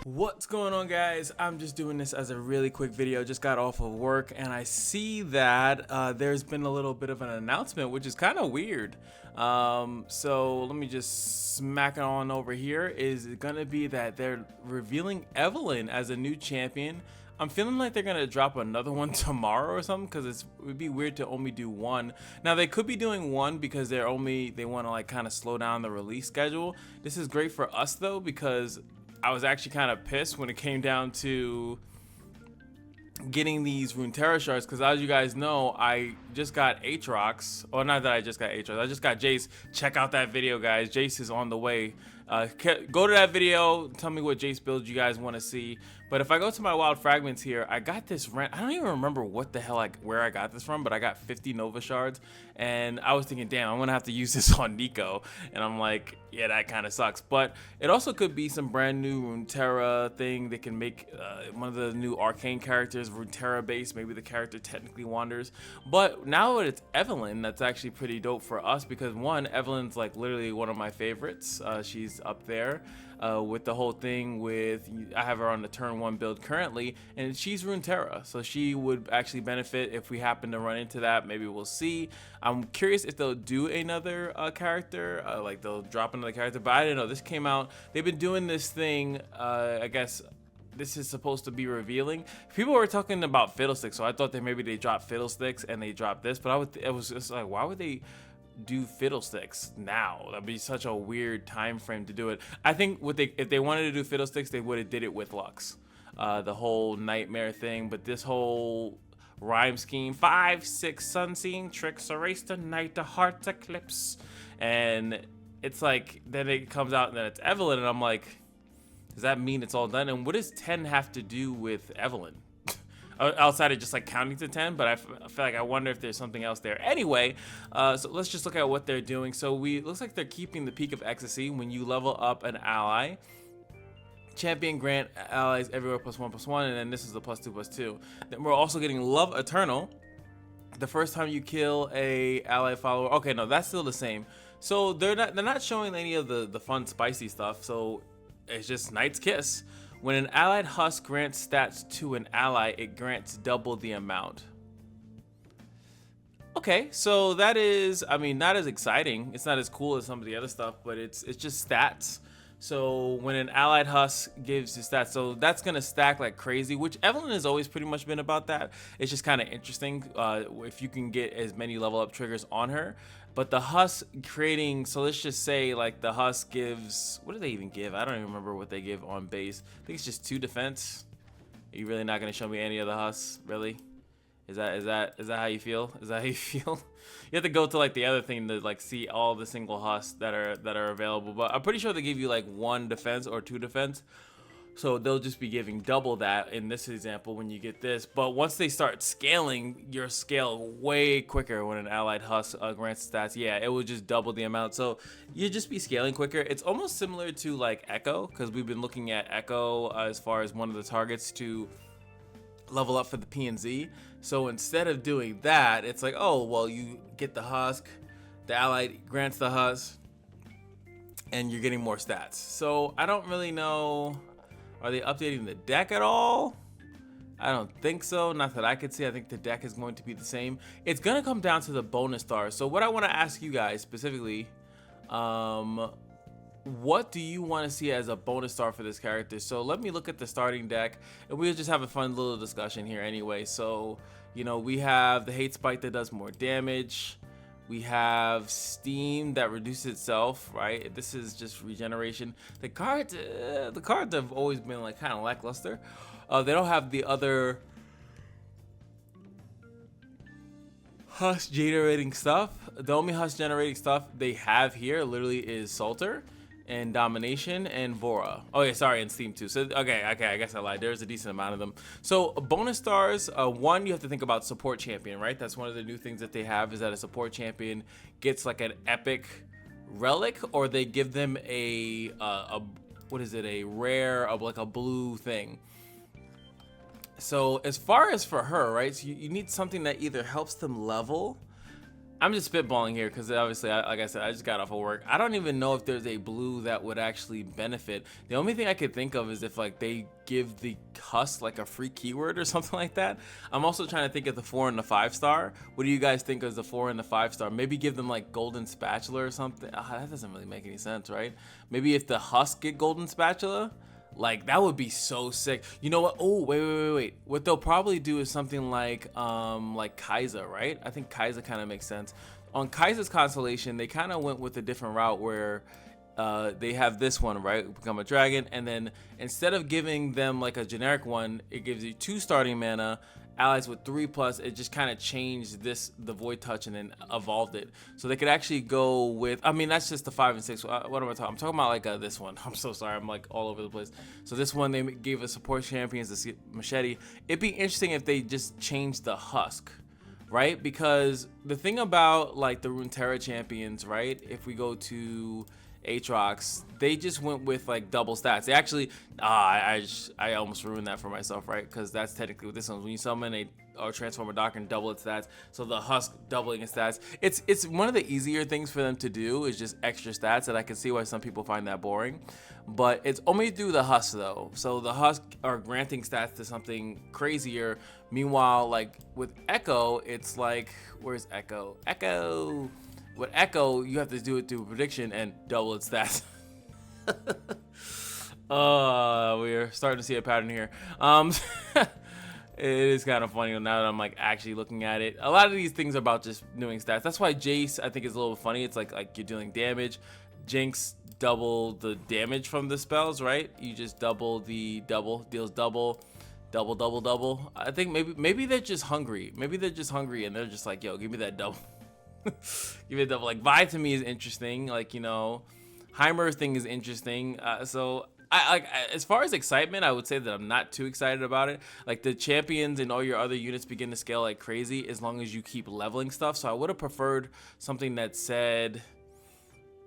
What's going on, guys? I'm just doing this as a really quick video. Just got off of work and I see that there's been a little bit of an announcement, which is kind of weird. So let me just smack it on over here. Is it gonna be that they're revealing Evelynn as a new champion? I'm feeling like they're gonna drop another one tomorrow or something, because it would be weird to only do one. Now they could be doing one because they want to like kind of slow down the release schedule. This is great for us though, because I was actually kind of pissed when it came down to getting these Runeterra shards, because as you guys know, I just got Aatrox. Or not that I just got Aatrox, I just got Jace. Check out that video, guys. Jace is on the way. Go to that video, tell me what Jace build you guys want to see. But if I go to my wild fragments here, I got this rent. I don't even remember what the hell where I got this from, but I got 50 Nova shards, and I was thinking, damn, I'm gonna have to use this on Nico, and I'm like, yeah, that kind of sucks. But it also could be some brand new Runeterra thing that can make one of the new arcane characters Runeterra based. Maybe the character technically wanders, but now that it's Evelynn, that's actually pretty dope for us, because one, Evelynn's like literally one of my favorites. She's up there with the whole thing with, I have her on the turn 1 build currently, and she's Runeterra, so she would actually benefit if we happen to run into that. Maybe we'll see. I'm curious if they'll do another character, like they'll drop another character, but I didn't know this came out. They've been doing this thing, I guess this is supposed to be revealing. People were talking about Fiddlesticks, so I thought that maybe they dropped Fiddlesticks and they dropped this, but it was just like, why would they do Fiddlesticks now? That'd be such a weird time frame to do it. I think if they wanted to do Fiddlesticks, they would have did it with Lux, the whole nightmare thing. But this whole rhyme scheme, 5, 6 sun scene tricks erase the night, the heart's eclipse, and it's like then it comes out and then it's Evelynn, and I'm like, does that mean it's all done? And what does 10 have to do with Evelynn? Outside of just like counting to 10, but I feel like I wonder if there's something else there. Anyway, so let's just look at what they're doing. So looks like they're keeping the Peak of Ecstasy. When you level up an ally, champion grant allies everywhere +1/+1, and then this is the +2/+2. Then we're also getting Love Eternal. The first time you kill a ally follower. Okay, no, that's still the same. So they're not showing any of the fun spicy stuff. So it's just Knight's Kiss. When an allied husk grants stats to an ally, it grants double the amount. Okay, so that is, I mean, not as exciting. It's not as cool as some of the other stuff, but it's just stats. So when an allied husk gives you stats, so that's gonna stack like crazy, which Evelynn has always pretty much been about that. It's just kind of interesting if you can get as many level up triggers on her. But the husk creating, so let's just say like the husk gives, what do they even give? I don't even remember what they give on base. I think it's just 2 defense. Are you really not gonna show me any of the husks? Really? Is that how you feel? Is that how you feel? You have to go to like the other thing to like see all the single husks that are available. But I'm pretty sure they give you like 1 defense or 2 defense. So they'll just be giving double that in this example when you get this. But once they start scaling, you'll scale way quicker when an allied husk grants stats. Yeah, it will just double the amount. So you just be scaling quicker. It's almost similar to like Echo, because we've been looking at Echo as far as one of the targets to level up for the PNZ. So instead of doing that, it's like, oh, well, you get the husk, the allied grants the husk, and you're getting more stats. So I don't really know. Are they updating the deck at all? I don't think so. Not that I could see. I think the deck is going to be the same. It's going to come down to the bonus stars. So what I want to ask you guys specifically, what do you want to see as a bonus star for this character? So let me look at the starting deck, and we'll just have a fun little discussion here anyway. So, you know, we have the Hate Spike that does more damage. We have Steam that reduces itself, right? This is just regeneration. The cards have always been like kind of lackluster. They don't have the other husk generating stuff. The only husk generating stuff they have here literally is Salter and Domination and Vora. Oh yeah, sorry, and Steam too. So okay, I guess I lied. There's a decent amount of them. So bonus stars, one, you have to think about support champion, right? That's one of the new things that they have, is that a support champion gets like an epic relic, or they give them a what is it, a rare, like a blue thing. So as far as for her, right, so you need something that either helps them level I'm just spitballing here because obviously, like I said, I just got off of work. I don't even know if there's a blue that would actually benefit. The only thing I could think of is if like they give the husk like a free keyword or something like that. I'm also trying to think of the 4 and the 5 star. What do you guys think of the 4 and the 5 star? Maybe give them like golden spatula or something. That doesn't really make any sense, right? Maybe if the husk get golden spatula, like that would be so sick. You know what? Oh, wait. What they'll probably do is something like Kaiser, right? I think Kaiser kind of makes sense. On Kaiser's constellation, they kind of went with a different route where they have this one, right? Become a dragon, and then instead of giving them like a generic one, it gives you 2 starting mana, allies with 3+. It just kind of changed the void touch and then evolved it, so they could actually go with, I mean, that's just the 5 and 6. What am I talking? I'm talking about like this one. I'm so sorry, I'm like all over the place. So this one, they gave us support champions, the machete. It'd be interesting if they just changed the husk, right? Because the thing about like the Runeterra champions, right, if we go to Aatrox, they just went with like double stats. They actually, I almost ruined that for myself, right? Because that's technically what this one is. When you summon or transform a doctrine, double its stats. So the husk doubling its stats. It's one of the easier things for them to do is just extra stats, and I can see why some people find that boring. But it's only through the husk though. So the husk are granting stats to something crazier. Meanwhile, like with Echo, it's like, where's Echo? Echo. With Echo, you have to do it through prediction and double its stats. We're starting to see a pattern here. It is kind of funny now that I'm like actually looking at it. A lot of these things are about just doing stats. That's why Jace, I think, is a little funny. It's like you're dealing damage. Jinx, double the damage from the spells, right? You just double the deals double. I think maybe they're just hungry. Maybe they're just hungry and they're just like, yo, give me that double. Give it double. Like Vi to me is interesting. Like, you know, Heimer's thing is interesting. So I as far as excitement, I would say that I'm not too excited about it. Like the champions and all your other units begin to scale like crazy as long as you keep leveling stuff. So I would have preferred something that said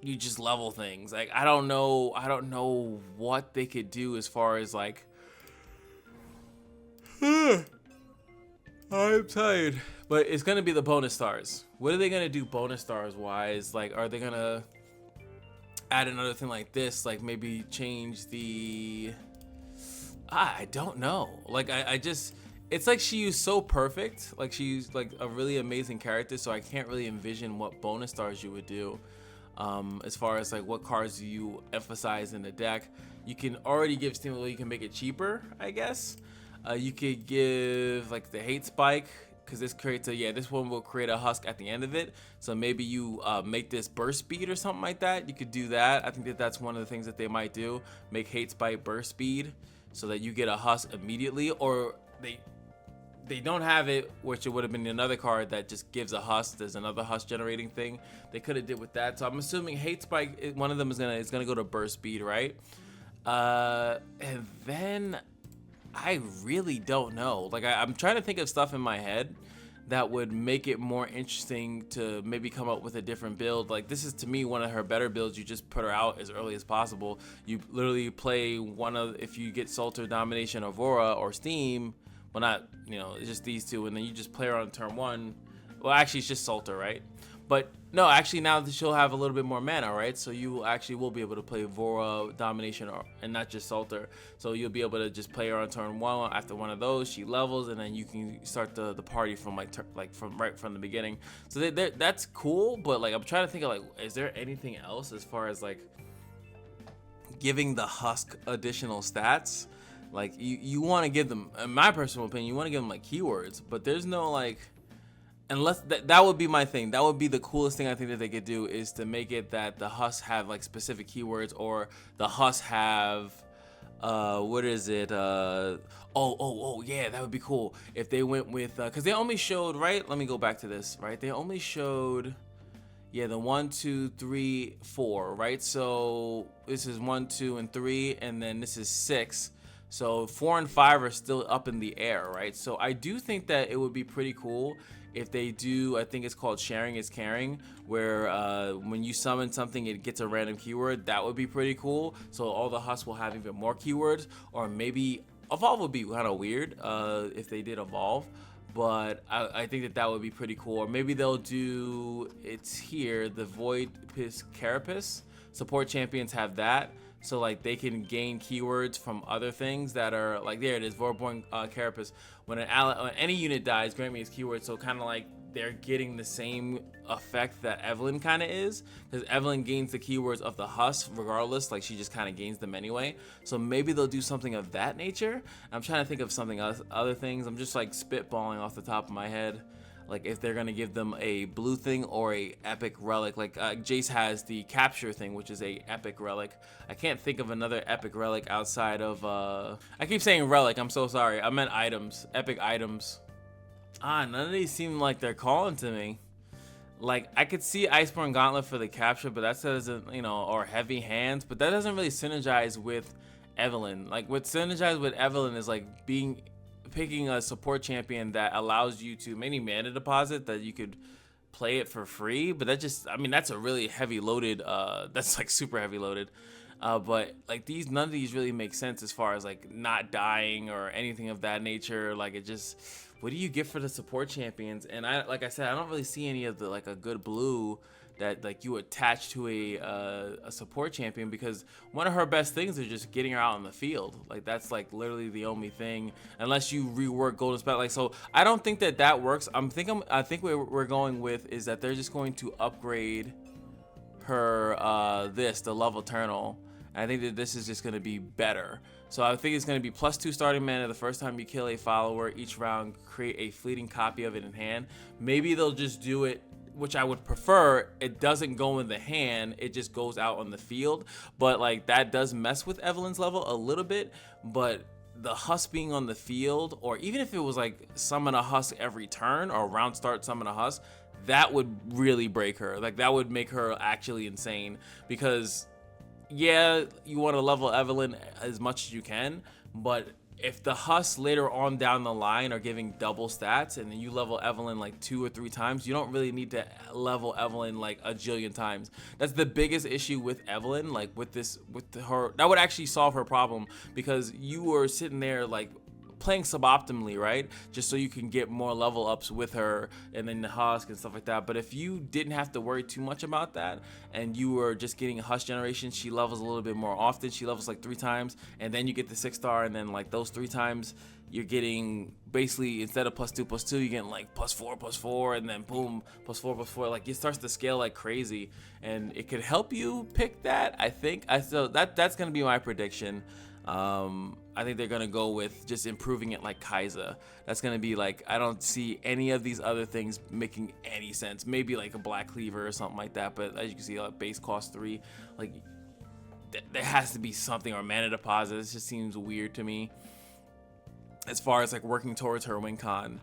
you just level things. Like I don't know what they could do as far as like I'm tired. But it's gonna be the bonus stars. What are they gonna do bonus stars wise? Like, are they gonna add another thing like this? Like maybe change the, I don't know. Like I just, it's like she's so perfect. Like she's like a really amazing character. So I can't really envision what bonus stars you would do. As far as like what cards do you emphasize in the deck. You can already give stimuli, you can make it cheaper, I guess. You could give like the hate spike, because this creates a, this one will create a husk at the end of it. So maybe you make this burst speed or something like that. You could do that. I think that that's one of the things that they might do. Make hate spike burst speed so that you get a husk immediately, or they don't have it, which it would have been another card that just gives a husk. There's another husk generating thing they could have did with that. So I'm assuming hate spike, one of them is gonna go to burst speed, right? And then I really don't know. Like I'm trying to think of stuff in my head that would make it more interesting to maybe come up with a different build. Like this is to me one of her better builds. You just put her out as early as possible. You literally play one of, if you get Salter, Domination, Aurora, or Steam, well not, you know, it's just these two, and then you just play her on turn 1. Well actually it's just Salter, right? But no, actually now that she'll have a little bit more mana, right? So you actually will be able to play Vora, Domination, and not just Salter. So you'll be able to just play her on turn 1. After one of those, she levels, and then you can start the party from right from the beginning. So that's cool, but like I'm trying to think of like, is there anything else as far as like giving the husk additional stats? Like you want to give them, in my personal opinion, you want to give them like keywords, but there's no like, unless that would be my thing. That would be the coolest thing I think that they could do, is to make it that the husks have like specific keywords, or the husks have what is it? Oh yeah, that would be cool if they went with because they only showed, right? Let me go back to this, right? They only showed, yeah, the 1, 2, 3, 4, right? So this is 1, 2, and 3, and then this is 6. So 4 and 5 are still up in the air, right? So I do think that it would be pretty cool if they do, I think it's called sharing is caring, where when you summon something, it gets a random keyword. That would be pretty cool. So all the husks will have even more keywords, or maybe evolve would be kind of weird if they did evolve. but I think that that would be pretty cool. Or maybe they'll do, it's here, the Void Piss Carapace. Support champions have that, so like they can gain keywords from other things that are like, there it is, Voidborn Carapace. When any unit dies, grant me its keyword. So kind of like they're getting the same effect that Evelynn kind of is, because Evelynn gains the keywords of the husk regardless, like she just kind of gains them anyway. So maybe they'll do something of that nature. I'm trying to think of something else, other things. I'm just like spitballing off the top of my head, like if they're gonna give them a blue thing or a epic relic. Like Jace has the capture thing, which is a epic relic. I can't think of another epic relic outside of I keep saying relic, I'm so sorry, I meant items, epic items. None of these seem like they're calling to me. Like I could see Iceborne Gauntlet for the capture, but that doesn't, you know, or Heavy Hands, but that doesn't really synergize with Evelynn. Like what synergizes with Evelynn is like picking a support champion that allows you to maybe mana deposit, that you could play it for free. But that just, I mean, that's a really heavy loaded, that's like super heavy loaded. But like none of these really make sense as far as like not dying or anything of that nature. Like it just, what do you get for the support champions? And like I said, I don't really see any of the like a good blue that like you attach to a support champion, because one of her best things is just getting her out on the field. Like that's like literally the only thing, unless you rework Golden Spell. Like, so I don't think that works. I think we're going with is that they're just going to upgrade her the level Eternal. I think that this is just going to be better. So I think it's going to be +2 starting mana the first time you kill a follower. Each round, create a fleeting copy of it in hand. Maybe they'll just do it, which I would prefer, it doesn't go in the hand, it just goes out on the field. But like that does mess with Evelynn's level a little bit. But the husk being on the field, or even if it was like summon a husk every turn, or round start summon a husk, that would really break her. Like that would make her actually insane, because yeah, you want to level Evelynn as much as you can, but if the husks later on down the line are giving double stats and then you level Evelynn like 2 or 3 times, you don't really need to level Evelynn like a jillion times. That's the biggest issue with Evelynn, like with her, that would actually solve her problem, because you were sitting there like playing suboptimally, right? Just so you can get more level ups with her and then the husk and stuff like that. But if you didn't have to worry too much about that and you were just getting a husk generation, she levels a little bit more often. She levels like 3 times, and then you get the 6-star, and then like those 3 times you're getting basically, instead of +2/+2, you're getting like +4/+4, and then boom, +4/+4. Like it starts to scale like crazy, and it could help you pick that. I think so that's gonna be my prediction. I think they're gonna go with just improving it like Kai'Sa. That's gonna be like, I don't see any of these other things making any sense. Maybe like a Black Cleaver or something like that, but as you can see, like base cost 3, like there has to be something, or mana deposit. It just seems weird to me as far as like working towards her win con.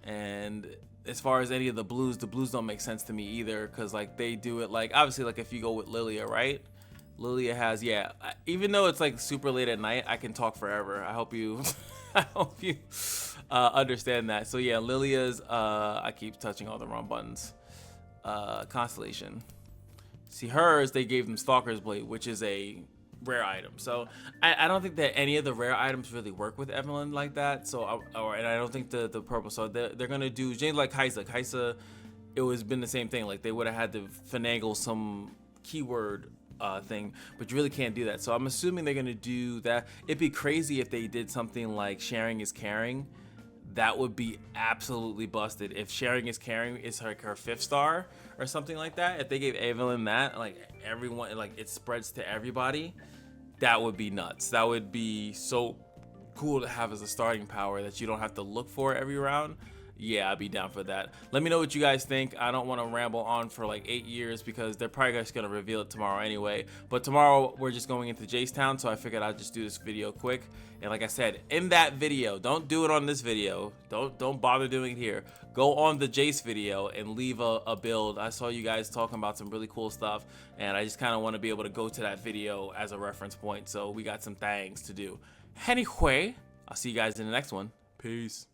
And as far as any of the blues don't make sense to me either, because like they do it like, obviously like if you go with Lilia, right? Lilia has, yeah, even though it's like super late at night, I can talk forever. I hope you I hope you understand that. So yeah, Lilia's I keep touching all the wrong buttons. Constellation. See, hers, they gave them Stalker's Blade, which is a rare item. So I don't think that any of the rare items really work with Evelynn like that. So and I don't think the purple. So they're gonna do James like Kai'Sa. Kai'Sa, it was been the same thing. Like they would have had to finagle some keyword thing, but you really can't do that. So I'm assuming they're gonna do that. It'd be crazy if they did something like sharing is caring. That would be absolutely busted. If sharing is caring is like her 5th star or something like that, if they gave Evelynn that, like everyone, like it spreads to everybody, that would be nuts. That would be so cool to have as a starting power that you don't have to look for every round. Yeah, I'd be down for that. Let me know what you guys think. I don't want to ramble on for like 8 years, because they're probably just going to reveal it tomorrow anyway. But tomorrow we're just going into Jace Town, so I figured I'd just do this video quick. And like I said, in that video, don't do it on this video. Don't bother doing it here. Go on the Jace video and leave a build. I saw you guys talking about some really cool stuff, and I just kind of want to be able to go to that video as a reference point. So we got some things to do. Anyway, I'll see you guys in the next one. Peace.